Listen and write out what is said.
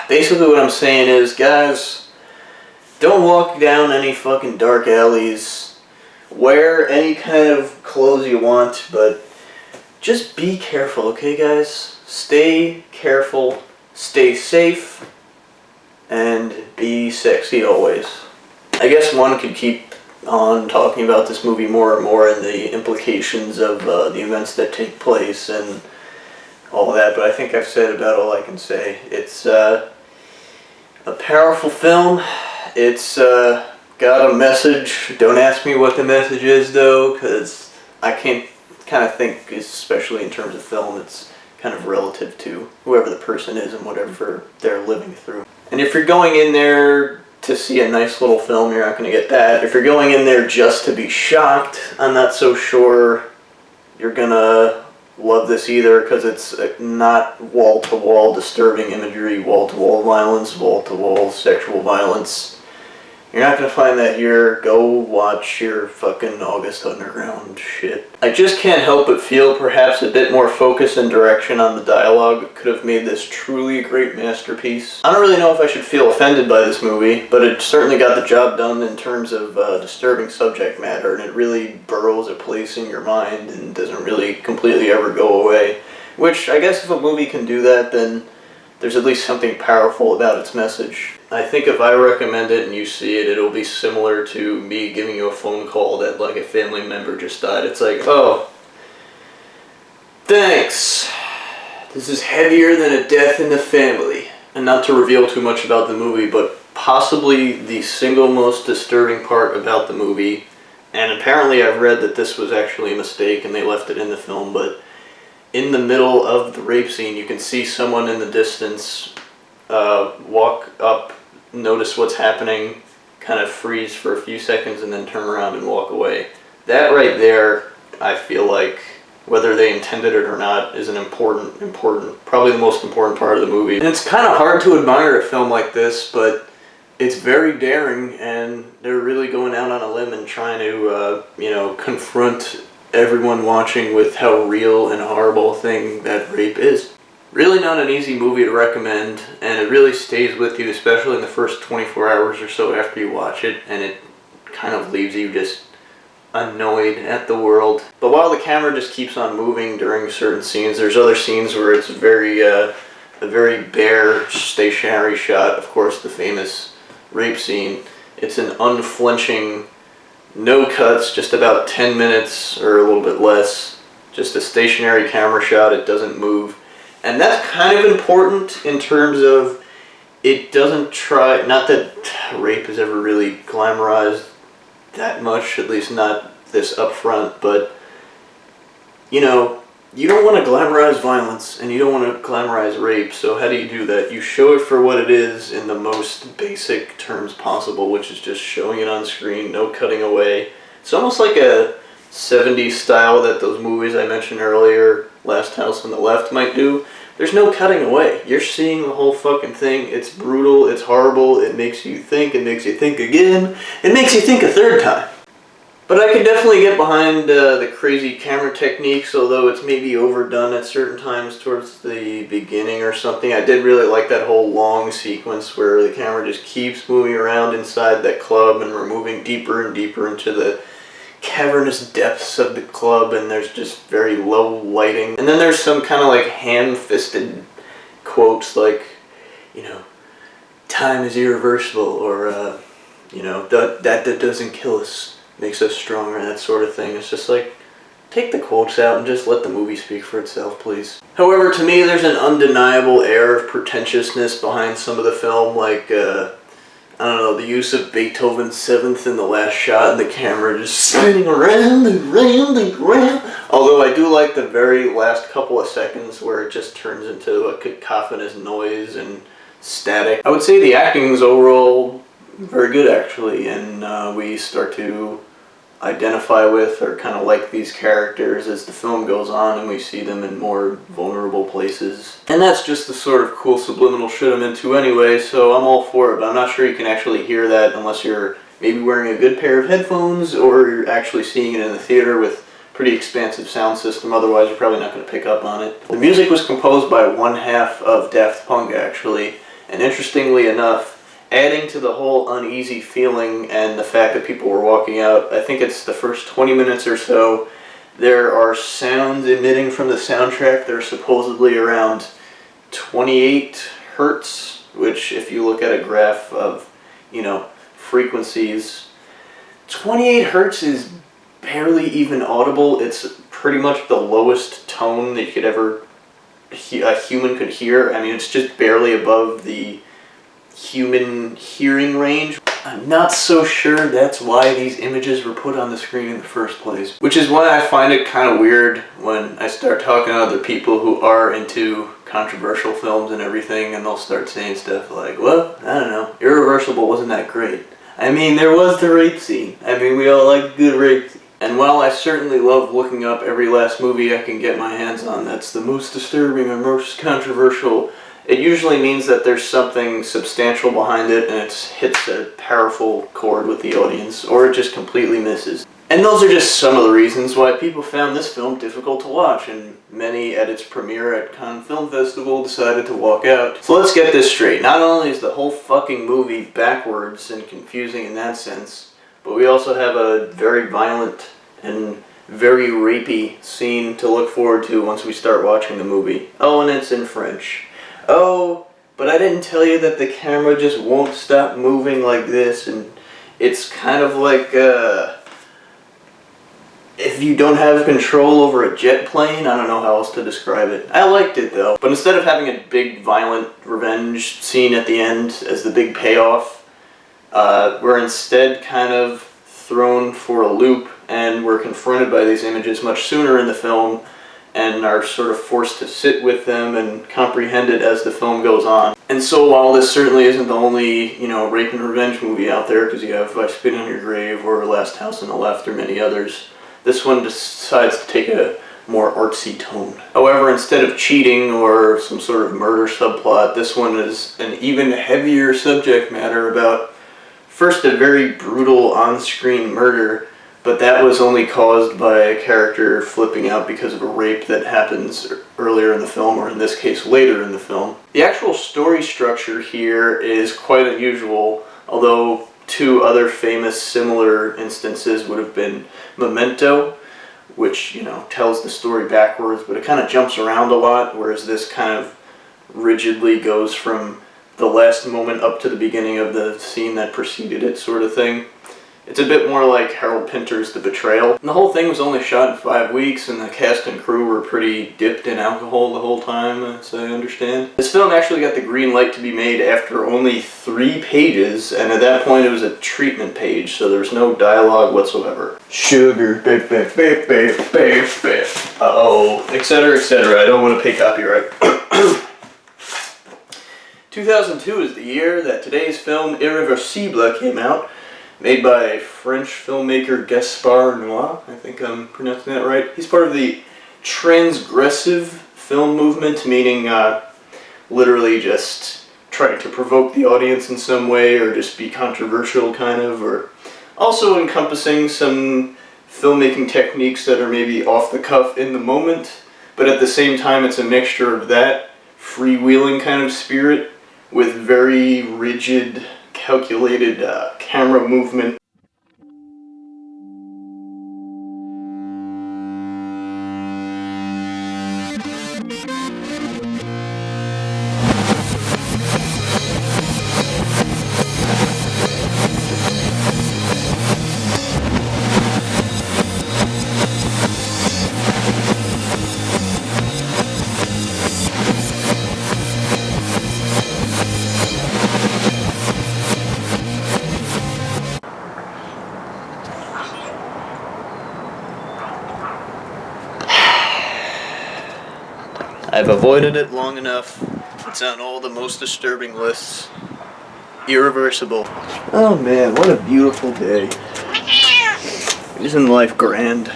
Basically what I'm saying is, guys, don't walk down any fucking dark alleys. Wear any kind of clothes you want, but just be careful, okay, guys? Stay careful, stay safe, and be sexy always. I guess one could keep on talking about this movie more and more and the implications of the events that take place and all that, but I think I've said about all I can say. It's a powerful film. It's got a message. Don't ask me what the message is, though, because I can't kind of think, especially in terms of film, it's kind of relative to whoever the person is and whatever they're living through. And if you're going in there to see a nice little film, you're not going to get that. If you're going in there just to be shocked, I'm not so sure you're going to love this either, because it's not wall-to-wall disturbing imagery, wall-to-wall violence, wall-to-wall sexual violence. You're not going to find that here. Go watch your fucking August Underground shit. I just can't help but feel perhaps a bit more focus and direction on the dialogue could have made this truly a great masterpiece. I don't really know if I should feel offended by this movie, but it certainly got the job done in terms of disturbing subject matter, and it really burrows a place in your mind and doesn't really completely ever go away. Which, I guess if a movie can do that, then there's at least something powerful about its message. I think if I recommend it and you see it, it'll be similar to me giving you a phone call that like a family member just died. It's like, oh, thanks. This is heavier than a death in the family. And not to reveal too much about the movie, but possibly the single most disturbing part about the movie, and apparently I've read that this was actually a mistake and they left it in the film, but in the middle of the rape scene, you can see someone in the distance walk up, notice what's happening, kind of freeze for a few seconds, and then turn around and walk away. That right there, I feel like, whether they intended it or not, is an important, probably the most important part of the movie. And it's kind of hard to admire a film like this, but it's very daring, and they're really going out on a limb and trying to, confront everyone watching with how real and horrible a thing that rape is. Really not an easy movie to recommend, and it really stays with you, especially in the first 24 hours or so after you watch it, and it kind of leaves you just annoyed at the world. But while the camera just keeps on moving during certain scenes, there's other scenes where it's a very bare, stationary shot. Of course, the famous rape scene. It's an unflinching, no cuts, just about 10 minutes or a little bit less. Just a stationary camera shot, it doesn't move. And that's kind of important in terms of it doesn't try, not that rape is ever really glamorized that much, at least not this upfront, but you don't want to glamorize violence and you don't want to glamorize rape, so how do you do that? You show it for what it is in the most basic terms possible, which is just showing it on screen, no cutting away. It's almost like a 70s style that those movies I mentioned earlier, Last House on the Left, might do. There's no cutting away. You're seeing the whole fucking thing. It's brutal, it's horrible, it makes you think, it makes you think again, it makes you think a third time. But I could definitely get behind the crazy camera techniques, although it's maybe overdone at certain times towards the beginning or something. I did really like that whole long sequence where the camera just keeps moving around inside that club and we're moving deeper and deeper into the cavernous depths of the club, and there's just very low lighting. And then there's some kind of like ham-fisted quotes like, time is irreversible, or, that doesn't kill us, makes us stronger, that sort of thing. It's just like, take the quotes out and just let the movie speak for itself, please. However, to me, there's an undeniable air of pretentiousness behind some of the film, like, I don't know, the use of Beethoven's Seventh in the last shot and the camera just spinning around and round and round. Although I do like the very last couple of seconds where it just turns into a cacophonous noise and static. I would say the acting is overall very good, actually, and we start to identify with or kind of like these characters as the film goes on and we see them in more vulnerable places. And that's just the sort of cool subliminal shit I'm into anyway, so I'm all for it, but I'm not sure you can actually hear that unless you're maybe wearing a good pair of headphones or you're actually seeing it in the theater with pretty expansive sound system, otherwise you're probably not going to pick up on it. The music was composed by one half of Daft Punk, actually, and interestingly enough, adding to the whole uneasy feeling and the fact that people were walking out, I think it's the first 20 minutes or so, there are sounds emitting from the soundtrack that are supposedly around 28 hertz, which if you look at a graph of, frequencies, 28 hertz is barely even audible. It's pretty much the lowest tone that you could ever, a human could hear. I mean, it's just barely above the human hearing range. I'm not so sure that's why these images were put on the screen in the first place. Which is why I find it kind of weird when I start talking to other people who are into controversial films and everything, and they'll start saying stuff like, well, I don't know, Irreversible wasn't that great. I mean, there was the rape scene. I mean, we all like a good rape scene. And while I certainly love looking up every last movie I can get my hands on that's the most disturbing or most controversial, it usually means that there's something substantial behind it and it hits a powerful chord with the audience, or it just completely misses. And those are just some of the reasons why people found this film difficult to watch, and many at its premiere at Cannes Film Festival decided to walk out. So let's get this straight. Not only is the whole fucking movie backwards and confusing in that sense, but we also have a very violent and very rapey scene to look forward to once we start watching the movie. Oh, and it's in French. Oh, but I didn't tell you that the camera just won't stop moving like this, and it's kind of like, if you don't have control over a jet plane. I don't know how else to describe it. I liked it though. But instead of having a big violent revenge scene at the end as the big payoff, we're instead kind of thrown for a loop, and we're confronted by these images much sooner in the film and are sort of forced to sit with them and comprehend it as the film goes on. And so while this certainly isn't the only, rape and revenge movie out there, because you have I Spit on Your Grave or Last House on the Left or many others, this one decides to take a more artsy tone. However, instead of cheating or some sort of murder subplot, this one is an even heavier subject matter about, first, a very brutal on-screen murder, but that was only caused by a character flipping out because of a rape that happens earlier in the film, or in this case later in the film. The actual story structure here is quite unusual, although two other famous similar instances would have been Memento, which, tells the story backwards, but it kind of jumps around a lot, whereas this kind of rigidly goes from the last moment up to the beginning of the scene that preceded it, sort of thing. It's a bit more like Harold Pinter's The Betrayal. And the whole thing was only shot in 5 weeks, and the cast and crew were pretty dipped in alcohol the whole time, as I understand. This film actually got the green light to be made after only 3 pages, and at that point it was a treatment page, so there was no dialogue whatsoever. Sugar, uh-oh, etc., etc. I don't want to pay copyright. 2002 is the year that today's film Irreversible came out, made by French filmmaker Gaspard Noé. I think I'm pronouncing that right. He's part of the transgressive film movement, meaning literally just trying to provoke the audience in some way, or just be controversial, kind of, or also encompassing some filmmaking techniques that are maybe off the cuff in the moment, but at the same time it's a mixture of that freewheeling kind of spirit with very rigid, calculated camera movement. I've avoided it long enough. It's on all the most disturbing lists. Irreversible. Oh man, what a beautiful day. Isn't life grand?